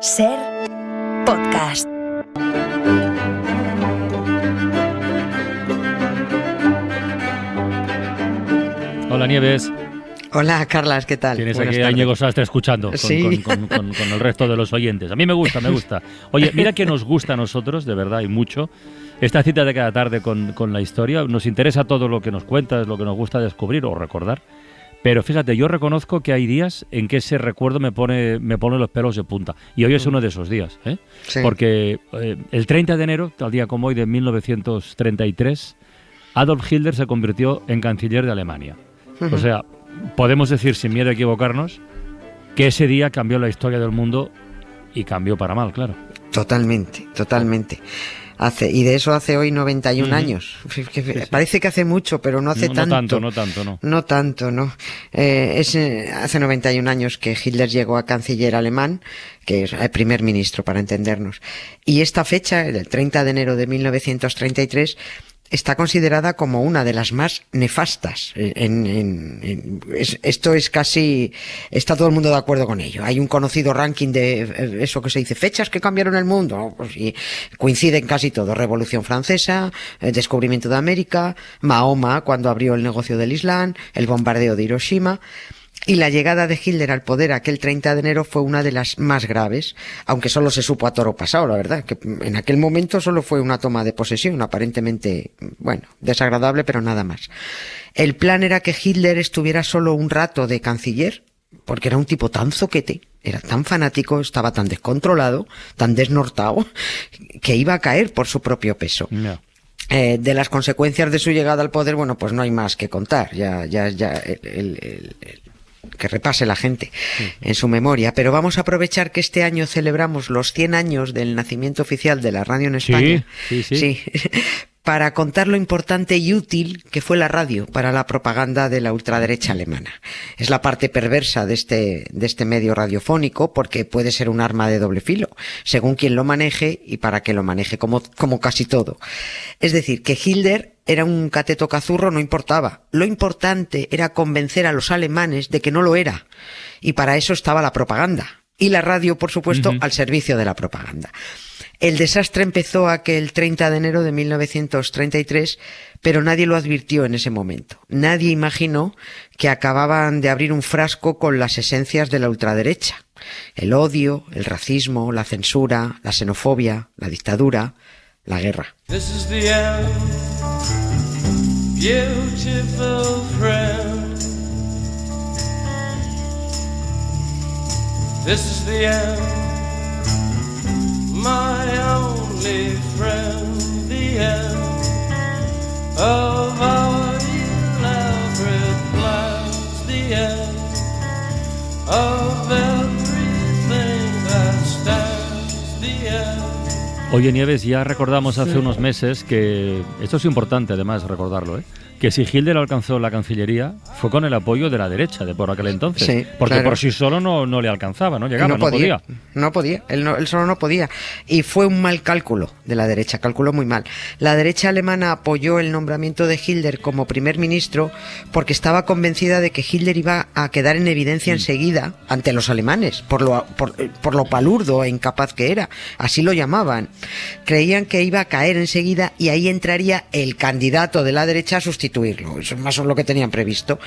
Ser podcast. Hola Nieves. Hola Carlas, ¿qué tal? Tienes aquí a Íñigo Sastre escuchando Sí. con el resto de los oyentes. A mí me gusta. Oye, mira que nos gusta a nosotros, de verdad, y mucho, esta cita de cada tarde con la historia. Nos interesa todo lo que nos cuentas, lo que nos gusta descubrir o recordar. Pero fíjate, yo reconozco que hay días en que ese recuerdo me pone los pelos de punta. Y hoy es uno de esos días, ¿eh? Sí. Porque el 30 de enero, tal día como hoy, de 1933, Adolf Hitler se convirtió en canciller de Alemania. O sea, podemos decir sin miedo a equivocarnos que ese día cambió la historia del mundo y cambió para mal, claro. Totalmente. Y de eso hace hoy 91 años. Parece que hace mucho, pero no hace tanto. No tanto. No tanto, ¿no? Hace 91 años que Hitler llegó a canciller alemán, que es el primer ministro, para entendernos. Y esta fecha, el 30 de enero de 1933, está considerada como una de las más nefastas. Esto es casi... Está todo el mundo de acuerdo con ello. Hay un conocido ranking de eso que se dice, fechas que cambiaron el mundo. Pues, y coinciden casi todo. Revolución Francesa, el descubrimiento de América, Mahoma cuando abrió el negocio del Islam, el bombardeo de Hiroshima... Y la llegada de Hitler al poder aquel 30 de enero fue una de las más graves, aunque solo se supo a toro pasado, la verdad, que en aquel momento solo fue una toma de posesión, aparentemente, bueno, desagradable, pero nada más. El plan era que Hitler estuviera solo un rato de canciller, porque era un tipo tan zoquete, era tan fanático, estaba tan descontrolado, tan desnortado, que iba a caer por su propio peso. No. De las consecuencias de su llegada al poder, bueno, pues no hay más que contar, que repase la gente en su memoria. Pero vamos a aprovechar que este año celebramos los 100 años del nacimiento oficial de la radio en España. Sí. Para contar lo importante y útil que fue la radio para la propaganda de la ultraderecha alemana. Es la parte perversa de este medio radiofónico, porque puede ser un arma de doble filo, según quien lo maneje y para que lo maneje, como casi todo. Es decir, que Hitler era un cateto cazurro, no importaba. Lo importante era convencer a los alemanes de que no lo era. Y para eso estaba la propaganda. Y la radio, por supuesto, al servicio de la propaganda. El desastre empezó aquel 30 de enero de 1933, pero nadie lo advirtió en ese momento. Nadie imaginó que acababan de abrir un frasco con las esencias de la ultraderecha. El odio, el racismo, la censura, la xenofobia, la dictadura, la guerra. This is the end, beautiful friend. This is the end, my only friend. The end of our elaborate plans. The end of everything that stands. The end. Oye Nieves, ya recordamos hace unos meses que, esto es importante además recordarlo, que si Hitler alcanzó la Cancillería fue con el apoyo de la derecha de por aquel entonces, Sí, porque claro. por sí solo no le alcanzaba, no llegaba, No podía, él solo no podía. Y fue un mal cálculo de la derecha, calculó muy mal. La derecha alemana apoyó el nombramiento de Hitler como primer ministro porque estaba convencida de que Hitler iba a quedar en evidencia enseguida ante los alemanes, por lo palurdo e incapaz que era. Así lo llamaban. Creían que iba a caer enseguida y ahí entraría el candidato de la derecha a sustituirlo. Eso es más o menos lo que tenían previsto.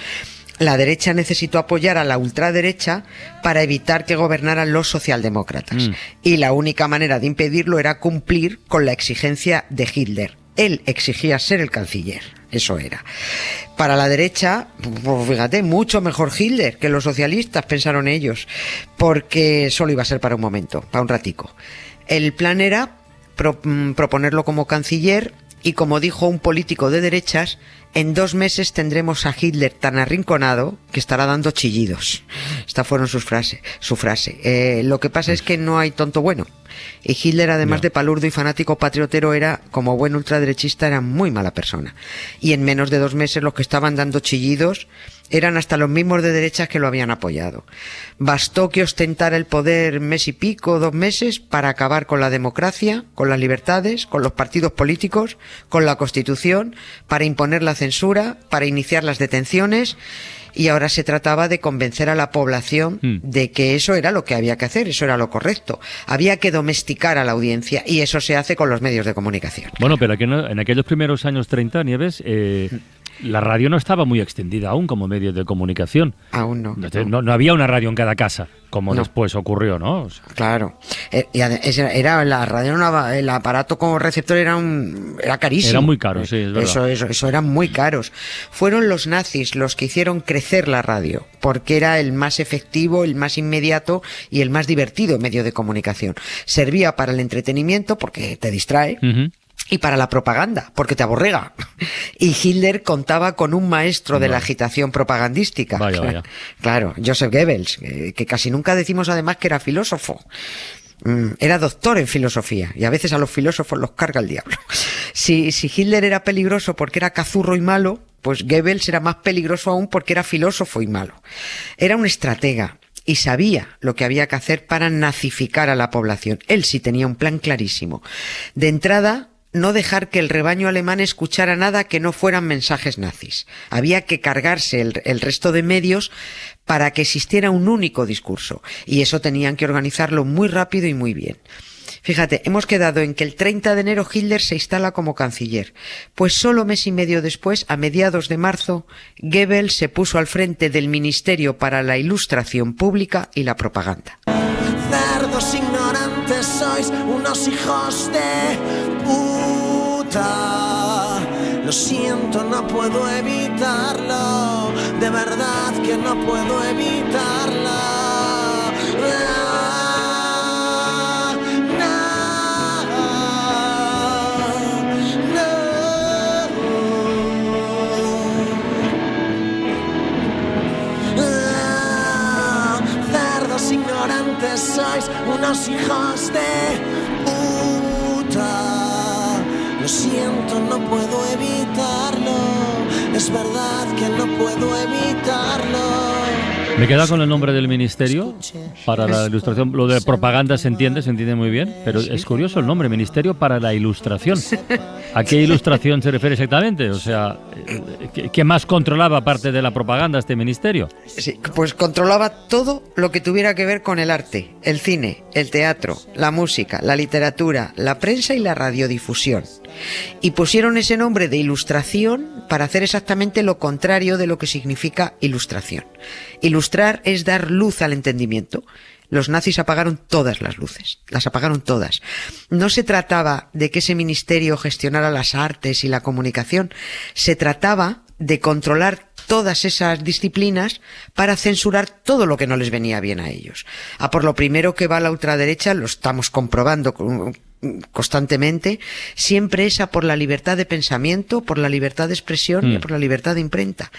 La derecha necesitó apoyar a la ultraderecha para evitar que gobernaran los socialdemócratas. Y la única manera de impedirlo era cumplir con la exigencia de Hitler. Él exigía ser el canciller. Eso era. Para la derecha, pues fíjate, mucho mejor Hitler que los socialistas, pensaron ellos, porque solo iba a ser para un momento, para un ratico. El plan era proponerlo como canciller y, como dijo un político de derechas, en 2 meses tendremos a Hitler tan arrinconado que estará dando chillidos. Estas fueron su frase. Lo que pasa es que no hay tonto bueno. Y Hitler, además de palurdo y fanático patriotero, era, como buen ultraderechista, era muy mala persona. Y en menos de 2 meses los que estaban dando chillidos eran hasta los mismos de derechas que lo habían apoyado. Bastó que ostentara el poder mes y pico, 2 meses, para acabar con la democracia, con las libertades, con los partidos políticos, con la Constitución, para imponer la censura, para iniciar las detenciones y ahora se trataba de convencer a la población de que eso era lo que había que hacer, eso era lo correcto. Había que domesticar a la audiencia y eso se hace con los medios de comunicación. Bueno, pero aquí en aquellos primeros años 30, Nieves, la radio no estaba muy extendida aún como medio de comunicación. Aún no. No había una radio en cada casa, como después ocurrió, ¿no? O sea, claro. Era la radio, el aparato como receptor era carísimo. Era muy caro, sí, es verdad. Eso eran muy caros. Fueron los nazis los que hicieron crecer la radio, porque era el más efectivo, el más inmediato y el más divertido medio de comunicación. Servía para el entretenimiento porque te distrae. Y para la propaganda, porque te aborrega. Y Hitler contaba con un maestro de la agitación propagandística. Vaya. Claro, Joseph Goebbels, que casi nunca decimos además que era filósofo. Era doctor en filosofía, y a veces a los filósofos los carga el diablo. Si Hitler era peligroso porque era cazurro y malo, pues Goebbels era más peligroso aún porque era filósofo y malo. Era un estratega. Y sabía lo que había que hacer para nazificar a la población. Él sí tenía un plan clarísimo. De entrada, no dejar que el rebaño alemán escuchara nada que no fueran mensajes nazis. Había que cargarse el resto de medios para que existiera un único discurso. Y eso tenían que organizarlo muy rápido y muy bien. Fíjate, hemos quedado en que el 30 de enero Hitler se instala como canciller. Pues solo mes y medio después, a mediados de marzo, Goebbels se puso al frente del Ministerio para la Ilustración Pública y la Propaganda. Cerdos ignorantes sois, unos hijos de puta. Lo siento, no puedo evitarlo. De verdad que no puedo evitarlo. Ignorantes sois, unos hijos de puta. Lo siento, no puedo evitarlo. Es verdad que no puedo evitarlo. Me queda con el nombre del ministerio para la ilustración. Lo de propaganda se entiende muy bien, pero es curioso el nombre, Ministerio para la Ilustración. ¿A qué ilustración se refiere exactamente? O sea, ¿qué más controlaba aparte de la propaganda este ministerio? Sí, pues controlaba todo lo que tuviera que ver con el arte, el cine, el teatro, la música, la literatura, la prensa y la radiodifusión. Y pusieron ese nombre de ilustración para hacer exactamente lo contrario de lo que significa ilustración. Ilustrar es dar luz al entendimiento. Los nazis apagaron todas las luces, las apagaron todas. No se trataba de que ese ministerio gestionara las artes y la comunicación, se trataba de controlar todas esas disciplinas para censurar todo lo que no les venía bien a ellos. Por lo primero que va la ultraderecha, lo estamos comprobando constantemente, siempre es a por la libertad de pensamiento, por la libertad de expresión y por la libertad de imprenta.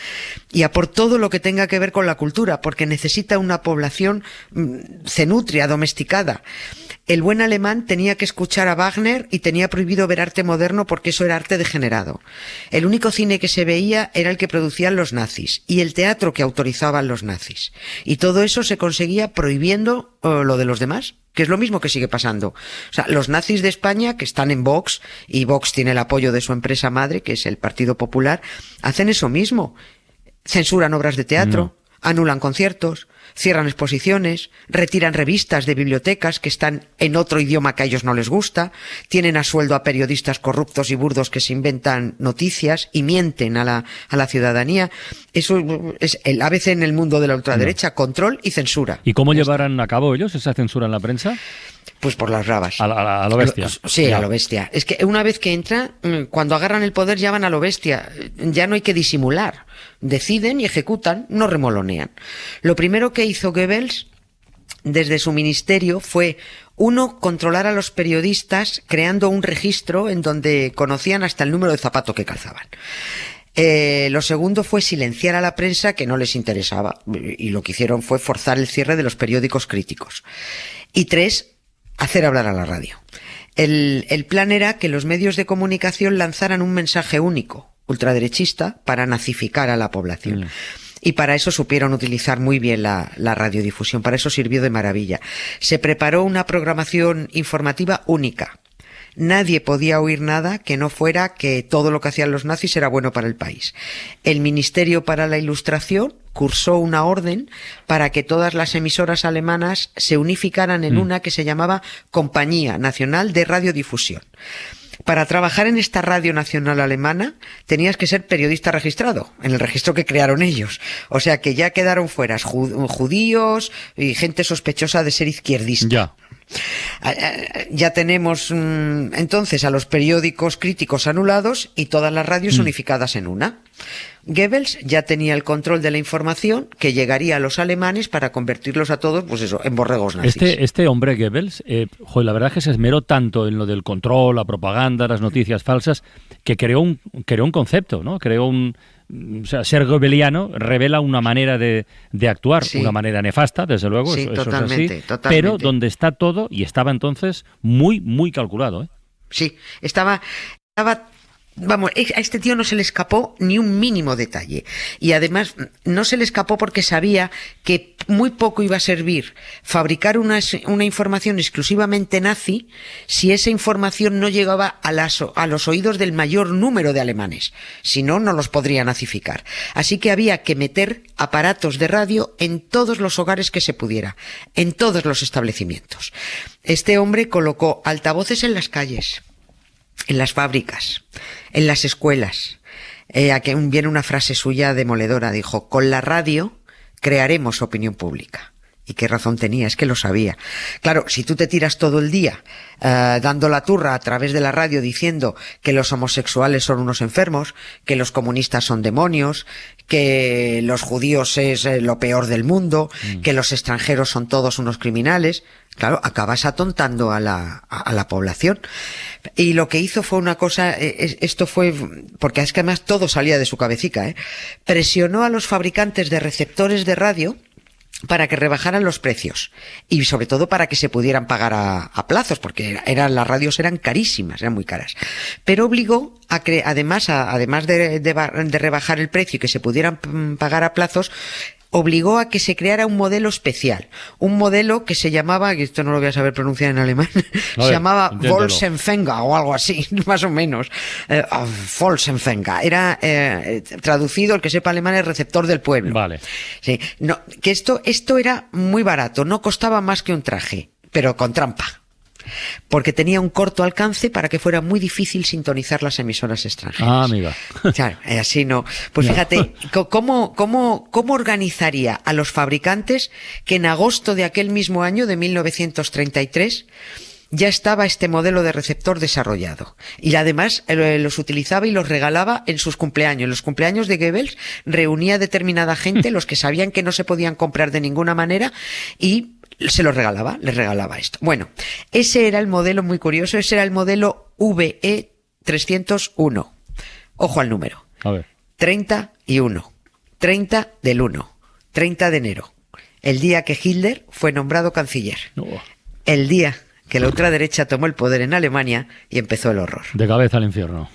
Y a por todo lo que tenga que ver con la cultura, porque necesita una población cenutria, domesticada. El buen alemán tenía que escuchar a Wagner y tenía prohibido ver arte moderno porque eso era arte degenerado. El único cine que se veía era el que producían los nazis y el teatro que autorizaban los nazis. Y todo eso se conseguía prohibiendo lo de los demás, que es lo mismo que sigue pasando. O sea, los nazis de España, que están en Vox, y Vox tiene el apoyo de su empresa madre, que es el Partido Popular, hacen eso mismo. Censuran obras de teatro, anulan conciertos, cierran exposiciones, retiran revistas de bibliotecas que están en otro idioma que a ellos no les gusta, tienen a sueldo a periodistas corruptos y burdos que se inventan noticias y mienten a la ciudadanía. Eso es el ABC en el mundo de la ultraderecha, control y censura. ¿Y cómo llevarán a cabo ellos esa censura en la prensa? Pues por las rabas. A lo bestia. Sí, a lo bestia. Es que una vez que entra, cuando agarran el poder ya van a lo bestia. Ya no hay que disimular. Deciden y ejecutan, no remolonean. Lo primero que hizo Goebbels desde su ministerio fue, uno, controlar a los periodistas creando un registro en donde conocían hasta el número de zapato que calzaban. Lo segundo fue silenciar a la prensa que no les interesaba. Y lo que hicieron fue forzar el cierre de los periódicos críticos. Y tres, hacer hablar a la radio. El plan era que los medios de comunicación lanzaran un mensaje único, ultraderechista, para nazificar a la población. Y para eso supieron utilizar muy bien la radiodifusión, para eso sirvió de maravilla. Se preparó una programación informativa única. Nadie podía oír nada que no fuera que todo lo que hacían los nazis era bueno para el país. El Ministerio para la Ilustración cursó una orden para que todas las emisoras alemanas se unificaran en una que se llamaba Compañía Nacional de Radiodifusión. Para trabajar en esta Radio Nacional Alemana tenías que ser periodista registrado, en el registro que crearon ellos. O sea que ya quedaron fuera judíos y gente sospechosa de ser izquierdista. Ya. Ya tenemos entonces a los periódicos críticos anulados y todas las radios unificadas en una. Goebbels ya tenía el control de la información que llegaría a los alemanes para convertirlos a todos, pues eso, en borregos nazis. Este hombre Goebbels, la verdad es que se esmeró tanto en lo del control, la propaganda, las noticias falsas, que creó un concepto, ¿no? O sea, ser goebbeliano revela una manera de actuar, Sí. una manera nefasta, desde luego, Sí, eso totalmente, es así, totalmente. pero donde está todo, y estaba entonces muy, muy calculado, ¿eh? Sí, estaba, vamos, a este tío no se le escapó ni un mínimo detalle. Y además no se le escapó porque sabía que muy poco iba a servir fabricar una información exclusivamente nazi si esa información no llegaba a los oídos del mayor número de alemanes. Si no, no los podría nazificar. Así que había que meter aparatos de radio en todos los hogares que se pudiera, en todos los establecimientos. Este hombre colocó altavoces en las calles, en las fábricas, en las escuelas. Aquí viene una frase suya demoledora, dijo: con la radio crearemos opinión pública. ¿Y qué razón tenía? Es que lo sabía. Claro, si tú te tiras todo el día dando la turra a través de la radio diciendo que los homosexuales son unos enfermos, que los comunistas son demonios, que los judíos es lo peor del mundo, que los extranjeros son todos unos criminales, claro, acabas atontando a la población. Y lo que hizo fue una cosa, esto fue, porque es que además todo salía de su cabecica, presionó a los fabricantes de receptores de radio para que rebajaran los precios y sobre todo para que se pudieran pagar a plazos, porque las radios eran carísimas, eran muy caras. Pero obligó además de rebajar el precio y que se pudieran pagar a plazos, obligó a que se creara un modelo especial, un modelo que se llamaba, que esto no lo voy a saber pronunciar en alemán, se llamaba Volksempfänger o algo así, más o menos. Volksempfänger era traducido, el que sepa alemán, es receptor del pueblo. Vale. Sí, no, que esto era muy barato, no costaba más que un traje, pero con trampa. Porque tenía un corto alcance para que fuera muy difícil sintonizar las emisoras extranjeras. Ah, amiga. Claro, así no. Pues fíjate, ¿cómo organizaría a los fabricantes que en agosto de aquel mismo año, de 1933, ya estaba este modelo de receptor desarrollado? Y además los utilizaba y los regalaba en sus cumpleaños. En los cumpleaños de Goebbels reunía a determinada gente, los que sabían que no se podían comprar de ninguna manera, y se los regalaba, les regalaba esto. Bueno, ese era el modelo muy curioso, ese era el modelo VE 301. Ojo al número. A ver. 31. 30 del 1. 30 de enero. El día que Hitler fue nombrado canciller. Oh. El día que la ultraderecha tomó el poder en Alemania y empezó el horror. De cabeza al infierno.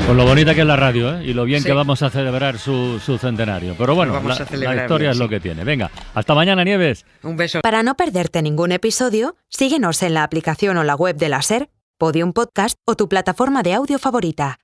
Con lo bonita que es la radio, ¿eh? Y lo bien Sí. que vamos a celebrar su centenario. Pero bueno, vamos a la celebrar historia bien, es lo sí. que tiene. Venga, hasta mañana, Nieves. Un beso. Para no perderte ningún episodio, síguenos en la aplicación o la web de la SER, Podium Podcast o tu plataforma de audio favorita.